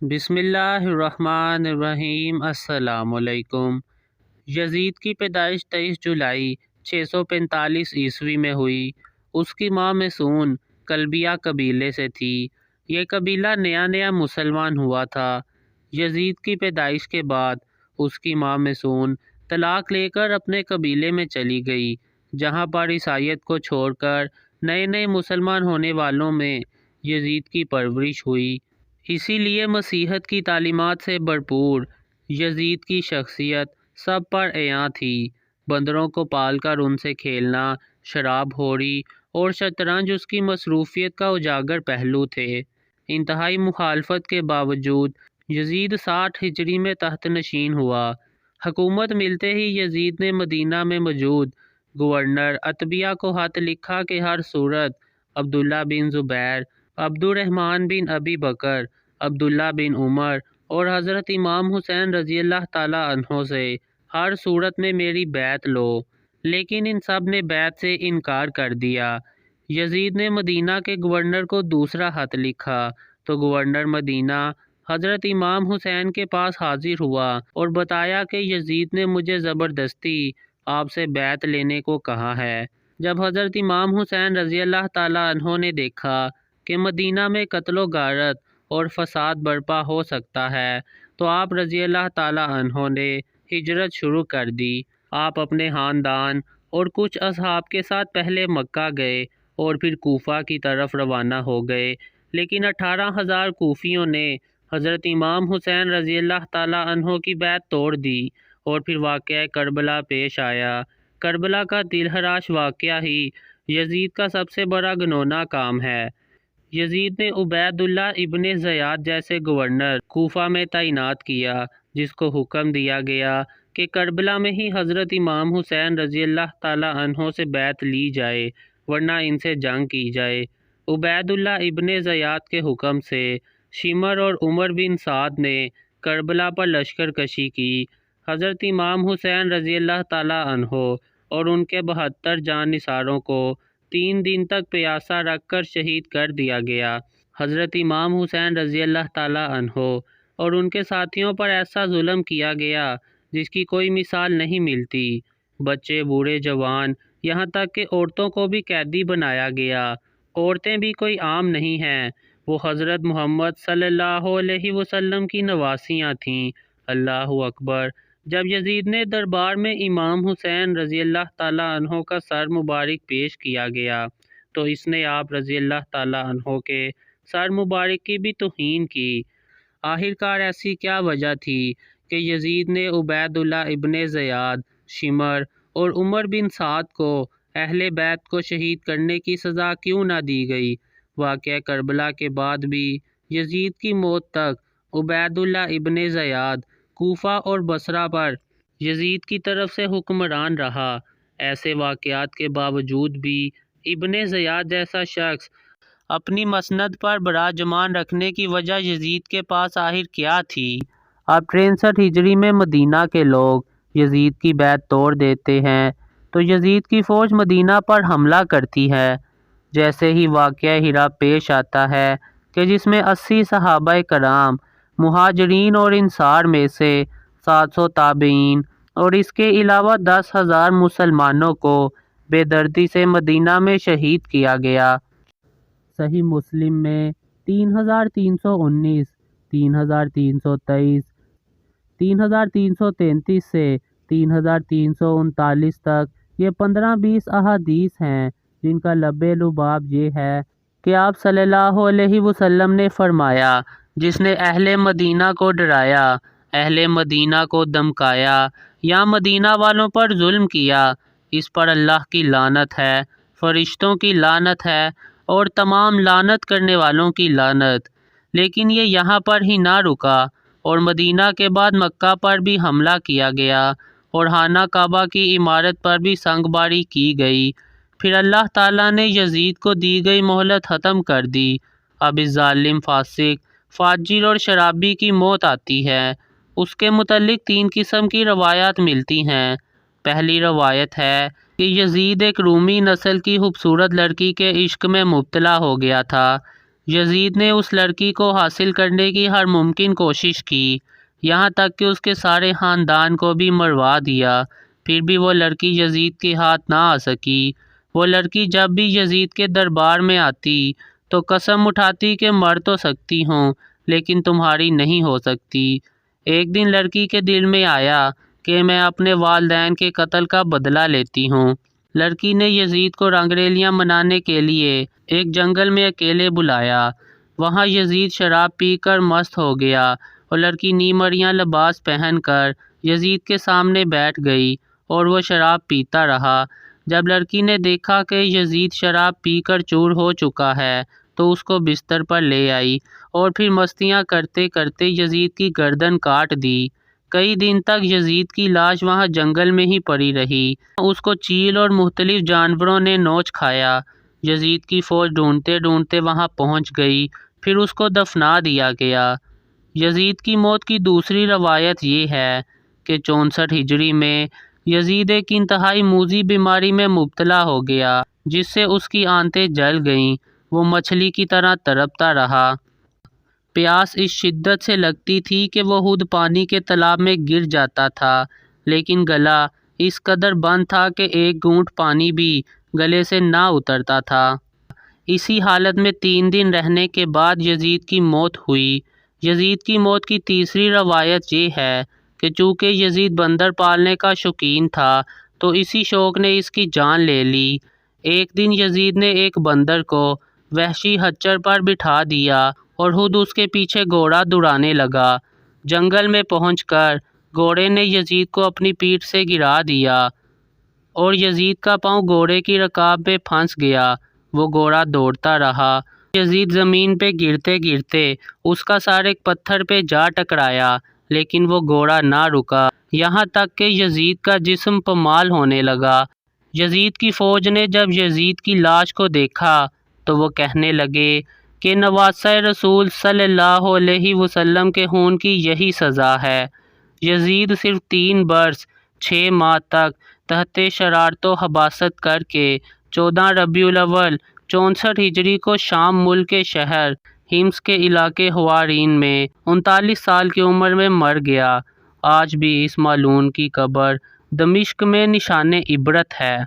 بسم اللہ الرحمن الرحیم۔ السلام علیکم۔ یزید کی پیدائش 23 جولائی 645 عیسوی میں ہوئی۔ اس کی ماں مسعون کلبیہ قبیلے سے تھی۔ یہ قبیلہ نیا نیا مسلمان ہوا تھا۔ یزید کی پیدائش کے بعد اس کی ماں مسعون طلاق لے کر اپنے قبیلے میں چلی گئی، جہاں پر عیسائیت کو چھوڑ کر نئے نئے مسلمان ہونے والوں میں یزید کی پرورش ہوئی۔ اسی لیے مسیحیت کی تعلیمات سے بھرپور یزید کی شخصیت سب پر عیاں تھی۔ بندروں کو پال کر ان سے کھیلنا، شراب خوری اور شطرنج اس کی مصروفیت کا اجاگر پہلو تھے۔ انتہائی مخالفت کے باوجود یزید 60 ہجری میں تحت نشین ہوا۔ حکومت ملتے ہی یزید نے مدینہ میں موجود گورنر عتبیہ کو خط لکھا کہ ہر صورت عبداللہ بن زبیر، عبد الرحمن بن ابی بکر، عبداللہ بن عمر اور حضرت امام حسین رضی اللہ تعالیٰ عنہ سے ہر صورت میں میری بیعت لو، لیکن ان سب نے بیعت سے انکار کر دیا۔ یزید نے مدینہ کے گورنر کو دوسرا خط لکھا تو گورنر مدینہ حضرت امام حسین کے پاس حاضر ہوا اور بتایا کہ یزید نے مجھے زبردستی آپ سے بیعت لینے کو کہا ہے۔ جب حضرت امام حسین رضی اللہ تعالیٰ عنہ نے دیکھا کہ مدینہ میں قتل و غارت اور فساد برپا ہو سکتا ہے تو آپ رضی اللہ تعالیٰ عنہ نے ہجرت شروع کر دی۔ آپ اپنے خاندان اور کچھ اصحاب کے ساتھ پہلے مکہ گئے اور پھر کوفہ کی طرف روانہ ہو گئے، لیکن 18,000 کوفیوں نے حضرت امام حسین رضی اللہ تعالیٰ عنہ کی بیعت توڑ دی اور پھر واقعہ کربلا پیش آیا۔ کربلا کا دل خراش واقعہ ہی یزید کا سب سے بڑا گنونا کام ہے۔ یزید نے عبید اللہ ابن زیاد جیسے گورنر کوفہ میں تعینات کیا، جس کو حکم دیا گیا کہ کربلا میں ہی حضرت امام حسین رضی اللہ تعالیٰ عنہ سے بیعت لی جائے، ورنہ ان سے جنگ کی جائے۔ عبید اللہ ابن زیاد کے حکم سے شمر اور عمر بن سعد نے کربلا پر لشکر کشی کی۔ حضرت امام حسین رضی اللہ تعالیٰ عنہ اور ان کے 72 جان نثاروں کو 3 دن تک پیاسا رکھ کر شہید کر دیا گیا۔ حضرت امام حسین رضی اللہ تعالیٰ عنہ اور ان کے ساتھیوں پر ایسا ظلم کیا گیا جس کی کوئی مثال نہیں ملتی۔ بچے، بوڑھے، جوان، یہاں تک کہ عورتوں کو بھی قیدی بنایا گیا۔ عورتیں بھی کوئی عام نہیں ہیں، وہ حضرت محمد صلی اللہ علیہ وسلم کی نواسیاں تھیں۔ اللہ اکبر۔ جب یزید نے دربار میں امام حسین رضی اللہ تعالیٰ عنہ کا سر مبارک پیش کیا گیا تو اس نے آپ رضی اللہ تعالیٰ عنہ کے سر مبارک کی بھی توہین کی۔ آخرکار ایسی کیا وجہ تھی کہ یزید نے عبید اللہ ابن زیاد، شمر اور عمر بن سعد کو اہل بیت کو شہید کرنے کی سزا کیوں نہ دی گئی؟ واقعہ کربلا کے بعد بھی یزید کی موت تک عبید اللہ ابن زیاد کوفہ اور بصرہ پر یزید کی طرف سے حکمران رہا۔ ایسے واقعات کے باوجود بھی ابن زیاد جیسا شخص اپنی مسند پر براجمان رکھنے کی وجہ یزید کے پاس آخر کیا تھی؟ اب 63 ہجری میں مدینہ کے لوگ یزید کی بیعت توڑ دیتے ہیں تو یزید کی فوج مدینہ پر حملہ کرتی ہے۔ جیسے ہی واقعہ ہرا پیش آتا ہے کہ جس میں 80 صحابہ کرام، مہاجرین اور انصار میں سے 700 تابعین اور اس کے علاوہ 10,000 مسلمانوں کو بے دردی سے مدینہ میں شہید کیا گیا۔ صحیح مسلم میں 3,319، 3,323، 3,333 سے 3,339 تک یہ 15-20 احادیث ہیں جن کا لب لباب یہ ہے کہ آپ صلی اللہ علیہ وسلم نے فرمایا، جس نے اہل مدینہ کو ڈرایا، اہل مدینہ کو دمکایا یا مدینہ والوں پر ظلم کیا، اس پر اللہ کی لعنت ہے، فرشتوں کی لعنت ہے اور تمام لعنت کرنے والوں کی لعنت۔ لیکن یہ یہاں پر ہی نہ رکا اور مدینہ کے بعد مکہ پر بھی حملہ کیا گیا اور خانہ کعبہ کی عمارت پر بھی سنگ باری کی گئی۔ پھر اللہ تعالیٰ نے یزید کو دی گئی مہلت ختم کر دی۔ اب اس ظالم، فاسق، فاجر اور شرابی کی موت آتی ہے۔ اس کے متعلق 3 قسم کی روایات ملتی ہیں۔ پہلی روایت ہے کہ یزید ایک رومی نسل کی خوبصورت لڑکی کے عشق میں مبتلا ہو گیا تھا۔ یزید نے اس لڑکی کو حاصل کرنے کی ہر ممکن کوشش کی، یہاں تک کہ اس کے سارے خاندان کو بھی مروا دیا، پھر بھی وہ لڑکی یزید کے ہاتھ نہ آ سکی۔ وہ لڑکی جب بھی یزید کے دربار میں آتی تو قسم اٹھاتی کہ مر تو سکتی ہوں لیکن تمہاری نہیں ہو سکتی۔ ایک دن لڑکی کے دل میں آیا کہ میں اپنے والدین کے قتل کا بدلہ لیتی ہوں۔ لڑکی نے یزید کو رنگریلیاں منانے کے لیے ایک جنگل میں اکیلے بلایا۔ وہاں یزید شراب پی کر مست ہو گیا اور لڑکی نیم عریاں لباس پہن کر یزید کے سامنے بیٹھ گئی اور وہ شراب پیتا رہا۔ جب لڑکی نے دیکھا کہ یزید شراب پی کر چور ہو چکا ہے تو اس کو بستر پر لے آئی اور پھر مستیاں کرتے کرتے یزید کی گردن کاٹ دی۔ کئی دن تک یزید کی لاش وہاں جنگل میں ہی پڑی رہی۔ اس کو چیل اور مختلف جانوروں نے نوچ کھایا۔ یزید کی فوج ڈھونڈتے ڈھونڈتے وہاں پہنچ گئی، پھر اس کو دفنا دیا گیا۔ یزید کی موت کی دوسری روایت یہ ہے کہ 64 ہجری میں یزید ایک انتہائی موذی بیماری میں مبتلا ہو گیا جس سے اس کی آنتیں جل گئیں۔ وہ مچھلی کی طرح تڑپتا رہا۔ پیاس اس شدت سے لگتی تھی کہ وہ خود پانی کے تالاب میں گر جاتا تھا، لیکن گلا اس قدر بند تھا کہ ایک گھونٹ پانی بھی گلے سے نہ اترتا تھا۔ اسی حالت میں 3 دن رہنے کے بعد یزید کی موت ہوئی۔ یزید کی موت کی تیسری روایت یہ ہے کہ چونکہ یزید بندر پالنے کا شوقین تھا تو اسی شوق نے اس کی جان لے لی۔ ایک دن یزید نے ایک بندر کو وحشی خچر پر بٹھا دیا اور خود اس کے پیچھے گھوڑا دوڑانے لگا۔ جنگل میں پہنچ کر گھوڑے نے یزید کو اپنی پیٹھ سے گرا دیا اور یزید کا پاؤں گھوڑے کی رکاب میں پھنس گیا۔ وہ گھوڑا دوڑتا رہا۔ یزید زمین پہ گرتے گرتے اس کا سر ایک پتھر پہ جا ٹکرایا، لیکن وہ گھوڑا نہ رکا، یہاں تک کہ یزید کا جسم پامال ہونے لگا۔ یزید کی فوج نے جب یزید کی لاش کو دیکھا تو وہ کہنے لگے کہ نواسہ رسول صلی اللہ علیہ وسلم کے خون کی یہی سزا ہے۔ یزید صرف 3 برس 6 ماہ تک تحت شرارت و حباست کر کے 14 ربیع الاول 64 ہجری کو شام ملک کے شہر حمص کے علاقے حوارین میں 39 سال کی عمر میں مر گیا۔ آج بھی اس ملعون کی قبر دمشق میں نشان عبرت ہے۔